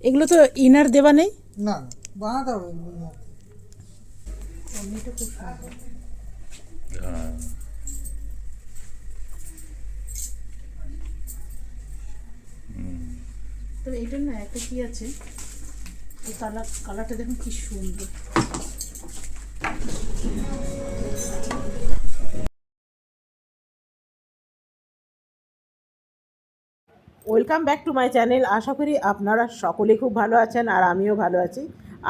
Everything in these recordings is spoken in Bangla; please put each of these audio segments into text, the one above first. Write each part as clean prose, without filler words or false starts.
এগুলো তো ইনার দেওয়া নেই। না না বানাতে হবে এগুলো। এমনিটা খুব সুন্দর। তো এইটা না একটা কি আছে, এই কালারটা দেখুন কি সুন্দর। Welcome back to my channel. আশা করি আপনারা সকলেই খুব ভালো আছেন আর আমিও ভালো আছি।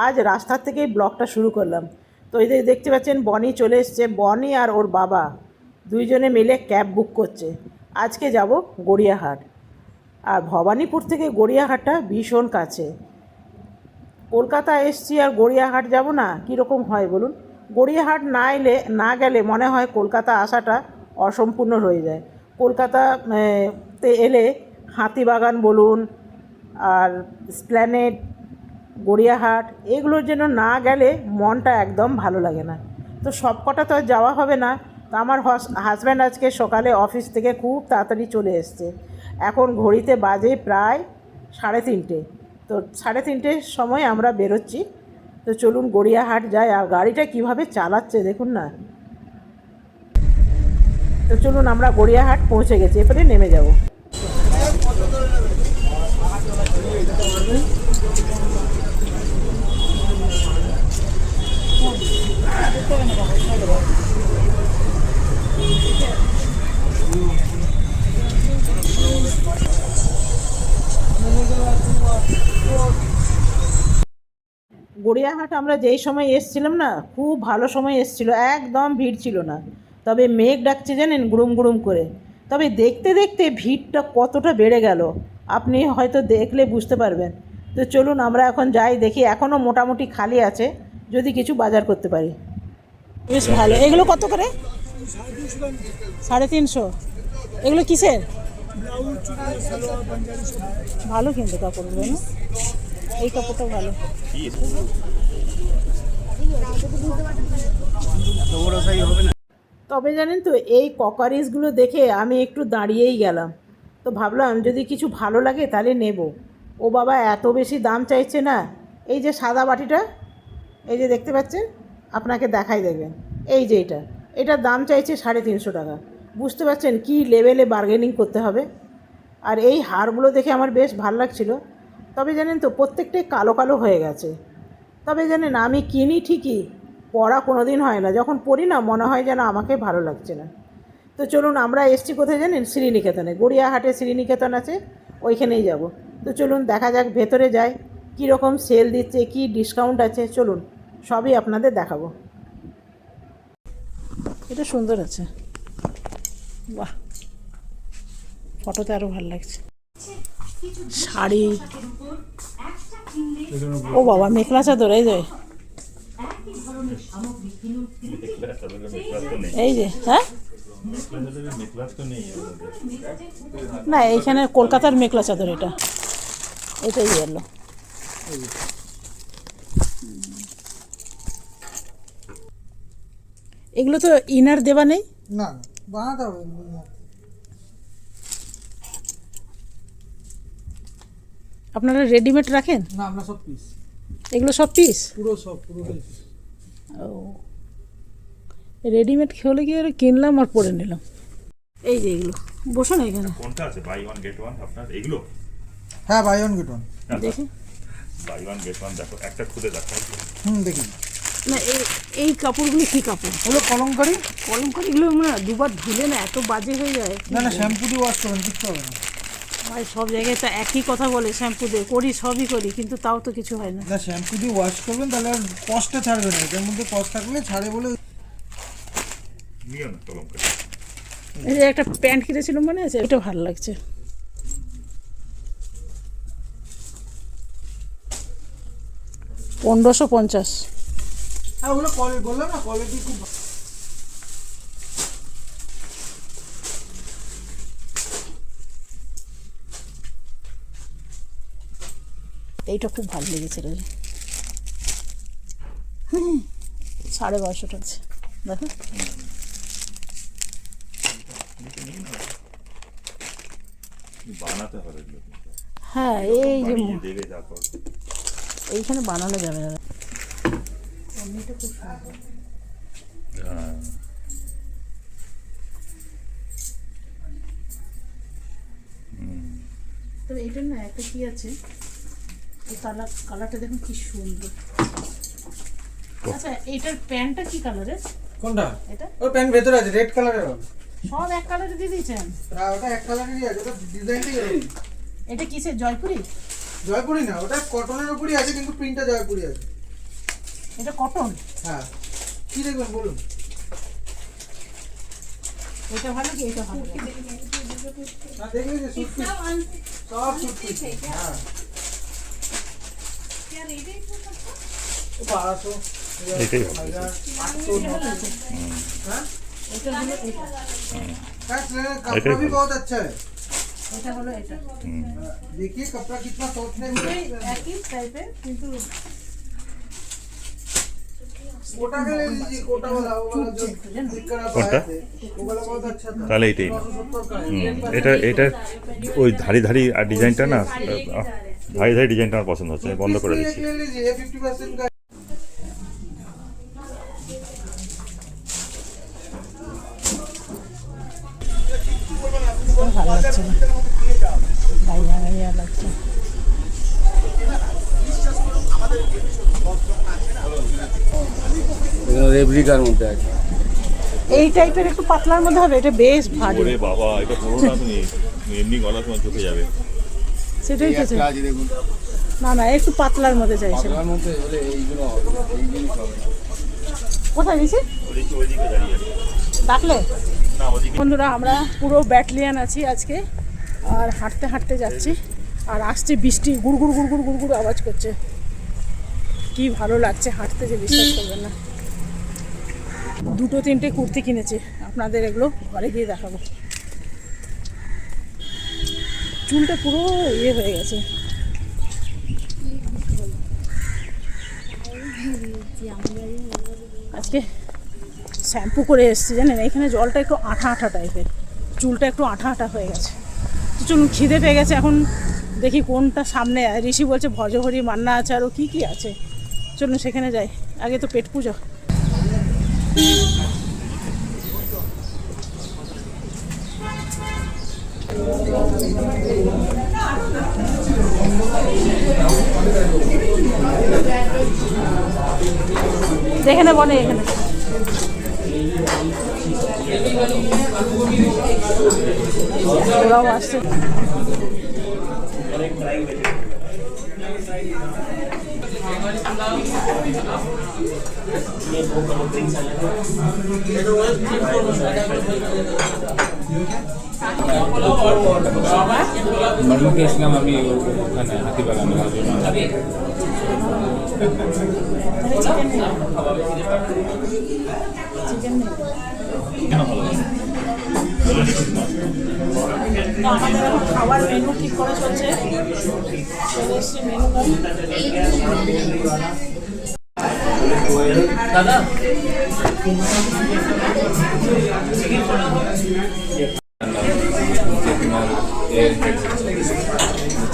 আজ রাস্তার থেকেই ব্লগটা শুরু করলাম। তো এই যে দেখতে পাচ্ছেন বনি চলে এসছে। বনি আর ওর বাবা দুইজনে মিলে ক্যাব বুক করছে। আজকে যাব গড়িয়াহাট। আর ভবানীপুর থেকে গড়িয়াহাটটা ভীষণ কাছে। কলকাতা এসছি আর গড়িয়াহাট যাব না, কীরকম হয় বলুন? গড়িয়াহাট না গেলে মনে হয় কলকাতা আসাটা অসম্পূর্ণ রয়ে যায়। কলকাতা তে এলে হাতিবাগান বলুন আর এসপ্ল্যানেড, গড়িয়াহাট, এগুলোর জন্য না গেলে মনটা একদম ভালো লাগে না। তো সব কটা তো আর যাওয়া হবে না। তো আমার হাজব্যান্ড আজকে সকালে অফিস থেকে খুব তাড়াতাড়ি চলে এসছে। এখন ঘড়িতে বাজে প্রায় 3:30। তো 3:30 সময় আমরা বেরোচ্ছি। তো চলুন গড়িয়াহাট যাই। আর গাড়িটা কিভাবে চালাচ্ছে দেখুন না। তো চলুন আমরা গড়িয়াহাট পৌঁছে গেছি, এরপরে নেমে যাব। গড়িয়াহাট আমরা যেই সময় এসছিলাম না, খুব ভালো সময় এসছিল, একদম ভিড় ছিল না। তবে মেঘ ডাকছে জানেন, গুড়ুম গুড়ুম করে। তবে দেখতে দেখতে ভিড়টা কতটা বেড়ে গেল আপনি হয়তো দেখলে বুঝতে পারবেন। তো চলুন আমরা এখন যাই, দেখি এখনও মোটামুটি খালি আছে, যদি কিছু বাজার করতে পারি। বেশ ভালো। এগুলো কত করে? 350। এগুলো কিসের? ভালো কিন্তু কাপড়গুলো না, এই কাপড়টা ভালো। তবে জানেন তো, এই ককারিজগুলো দেখে আমি একটু দাঁড়িয়েই গেলাম। তো ভাবলাম যদি কিছু ভালো লাগে তাহলে নেব। ও বাবা, এত বেশি দাম চাইছে না। এই যে সাদা বাটিটা, এই যে দেখতে পাচ্ছেন, আপনাকে দেখাই দেখবেন, এই যে এটার দাম চাইছে 350 টাকা। বুঝতে পারছেন কি লেভেলে বার্গেনিং করতে হবে। আর এই হারগুলো দেখে আমার বেশ ভালো লাগছিল। তবে জানেন তো, প্রত্যেকটাই কালো কালো হয়ে গেছে। তবে জানেন, আমি কিনি ঠিকই, পরা কোনো দিন হয় না। যখন পরি না, মনে হয় যেন আমাকে ভালো লাগছে না। তো চলুন, আমরা এসছি কোথায় জানেন? শ্রীনিকেতনে। গড়িয়াহাটে শ্রীনিকেতন আছে, ওইখানেই যাব। তো চলুন দেখা যাক, ভেতরে যাই, কীরকম সেল দিচ্ছে, কি ডিসকাউন্ট আছে, চলুন সবই আপনাদের দেখাবো। এটা সুন্দর আছে, বাহ, ফটোতে আরও ভালো লাগছে। শাড়ি, ও বাবা, মেখলা চাদর, এই যে এই যে, হ্যাঁ না, এইখানে কলকাতার মেখলা চাদর, এটাই এলো। এগুলো তো ইনার দেওয়া নেই। না না বানাতে হবে এগুলো। আপনারা রেডিমেড রাখেন? না, আমরা সব পিস, এগুলো সব পিস? পুরো পিস। ও, রেডিমেড হলে কি আর কিনলাম আর পরে নিলাম। এই যে এগুলো, বসো না এখানে। কোনটা আছে বাই ওয়ান গেট ওয়ান আপনার এগুলো? হ্যাঁ, বাই ওয়ান গেট ওয়ান। দেখি, বাই ওয়ান গেট ওয়ান দেখো, একটা খুলে দেখো। দেখি না এই কাপড়গুলো কি কাপড়? ওগুলো কলমকারি। কলমকারিগুলো না দুবার ধুলে না এত বাজে হয়ে যায়। না না, শ্যাম্পু দিয়ে ওয়াশ করবেন, কিচ্ছু হবে না। ভাই সব জায়গায় তো একই কথা বলে, শ্যাম্পু দিয়ে করি, সবই করি, কিন্তু তাও তো কিছু হয় না। না, শ্যাম্পু দিয়ে ওয়াশ করবেন, তাহলে আর কষ্টটা ছাড়বে না। এটার মধ্যে কষ্ট থাকলে ছাড়ে বলে। নিও না কলমকারি। এই যে একটা প্যান্ট কিনেছিলাম, মনে আছে? এটা ভালো লাগছে। $1550। হ্যাঁ, ওগুলো বললাম না, কোয়ালিটি খুব ভালো। এইটা খুব ভালো লেগেছে রে। 1250 টাকা আছে, দেখো। বানাতে হবে। হ্যাঁ এই যে বানিয়ে দেবে তারপর। এইখানে বানানো যাবে না। এমনিটা খুব সুন্দর। হ্যাঁ। তো এইটার না একটা কি আছে, এই কালারটা দেখুন কি সুন্দর। আচ্ছা এইটার প্যান্টটা কি কালারের? কোনটা? এটা ওর প্যান্ট ভেতরে আছে রেড কালারের হবে। সব এক কালারে দিয়ে দিয়েছেন? হ্যাঁ ওটা এক কালারেরই আছে, ওটা ডিজাইনটাই এরকম। এটা কিসের, জয়পুরি? জয়পুরি না, ওটা কটনের উপরই আছে কিন্তু প্রিন্টটা জয়পুরি আছে। এটা কটন? হ্যাঁ। কি দেখবেন বলুন? এটা ভালো কি এটা ভালো? না দেখলে যে সুট পিস, সব সুট পিস। হ্যাঁ। 1200 এটাই 800 हाँ এটা হলো এটা, कपड़ा भी बहुत अच्छा है। এটা হলো এটা। देखिए कपड़ा कितना सॉफ्ट है। এই একই টাইপের কিন্তু कोटा का ले लीजिए, कोटा वाला वो वाला जो दिक्कत आप कोटा? आए थे वो वाला बहुत अच्छा था। তাহলে এইটাই 970 का है। এটা এটা ওই ধারি ধারি আর ডিজাইনটা না, ধারি ধারি ডিজাইনটা আমার পছন্দ হচ্ছে, আমি বন্ধ করে इसमें एक দিচ্ছি। ले लीजिए, ये 50% का है। ভালো লাগছে না, ভাইয়া ভাইয়া লাগছে। রেপ্লিকার মধ্যে আছে। এই টাইপের একটু পাতলার মধ্যে হবে, এটা বেশ ভারী। ওরে বাবা, এটা পুরো না, তুমি এমনি গলা তোমার চোখে যাবে। সেটাই তো চাই। একটা আছে দেখুন, না না একটু পাতলার মধ্যে চাইছে। পাতলার মধ্যে হলে এইগুলো হবে, এই জিনিস হবে না। কোথায় দিয়েছে ওদিকে ওইদিকে দাঁড়িয়ে আছে। ডাকলে? না ওদিকে। বন্ধুরা আমরা পুরো ব্যাটালিয়ান আছি আজকে, আর হাঁটতে হাঁটতে যাচ্ছি, আর আসছে বৃষ্টি, গুড়গুড় গুড়গুড় গুড়গুড় আওয়াজ করছে। কি ভালো লাগছে হাঁটতে, যে বিশ্বাস করবেন না। 2-3টে কুর্তি কিনেছি, আপনাদের এগুলো ঘরে গিয়ে দেখাবো। চুলটা পুরো ইয়ে হয়ে গেছে। আজকে শ্যাম্পু করে এসেছি জানেন, এখানে জলটা একটু আঠা আঠা টাইপের, চুলটা একটু আঠা আঠা হয়ে গেছে। তো চলুন, খিদে পেয়ে গেছে, এখন দেখি কোনটা সামনে। ঋষি বলছে ভজহরি মান্না আছে, আরও কী কী আছে, চলুন সেখানে যাই। আগে তো পেট পুজো। এখানে বলে, এখানে ওরাও আসছে। মর্মকে ইসলাম আমি ওখানে হাতিবাগানে আমাদের এখন খাবার মেনু ঠিক করে চলছে, চলে এসছে মেনু দাদা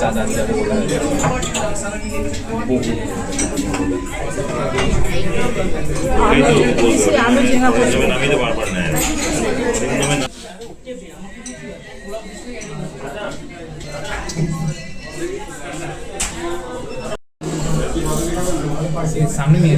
চাঁদা আলু ঝিঙা করছি। আমি তো বারবার নেয়। सामने में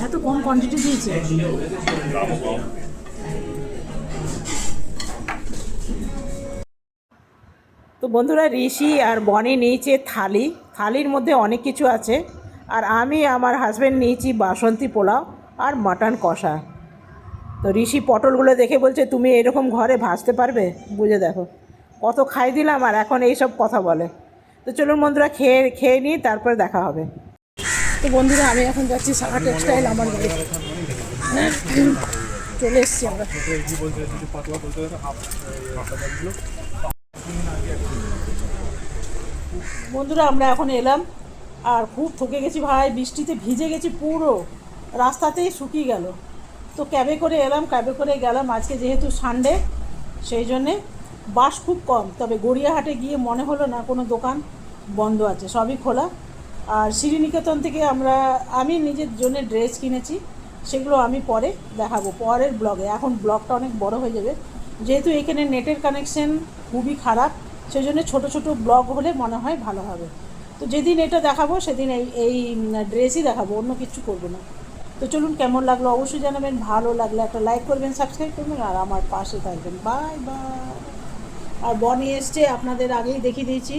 এত কম কোয়ান্টিটি দিয়েছে। তো বন্ধুরা, ঋষি আর বনি নিয়েছে থালি, থালির মধ্যে অনেক কিছু আছে, আর আমি আমার হাজব্যান্ড নিয়েছি বাসন্তী পোলাও আর মাটন কষা। তো ঋষি পটলগুলো দেখে বলছে তুমি এরকম ঘরে ভাজতে পারবে, বুঝে দেখো কত খাই দিলাম, আর এখন এইসব কথা বলে। তো চলুন বন্ধুরা, খেয়ে নিই, তারপরে দেখা হবে। তো বন্ধুরা, আমি এখন যাচ্ছি সাহা টেক্সটাইল, আমার বাড়ি চলে এসেছি আমরা। বন্ধুরা আমরা এখন এলাম আর খুব ঠকে গেছি ভাই, বৃষ্টিতে ভিজে গেছি পুরো, রাস্তাতেই শুকিয়ে গেল। তো ক্যাবে করে এলাম, ক্যাবে করে গেলাম। আজকে যেহেতু সানডে সেই জন্যে বাস খুব কম, তবে গড়িয়াহাটে গিয়ে মনে হলো না কোনো দোকান বন্ধ আছে, সবই খোলা। আর শ্রীনিকেতন থেকে আমি নিজের জন্য ড্রেস কিনেছি, সেগুলো আমি পরে দেখাবো পরের ব্লগে। এখন ব্লগটা অনেক বড় হয়ে যাবে, যেহেতু এখানে নেটের কানেকশন খুবই খারাপ, সেই জন্য ছোটো ছোটো ব্লগ হলে মনে হয় ভালো হবে। তো যেদিন এটা দেখাবো সেদিন এই ড্রেসই দেখাবো, অন্য কিছু করবো না। তো চলুন, কেমন লাগলো অবশ্যই জানাবেন, ভালো লাগলে একটা লাইক করবেন, সাবস্ক্রাইব করবেন আর আমার পাশে থাকবেন। Bye bye. আর বনি এসছে, আপনাদের আগেই দেখিয়ে দিয়েছি।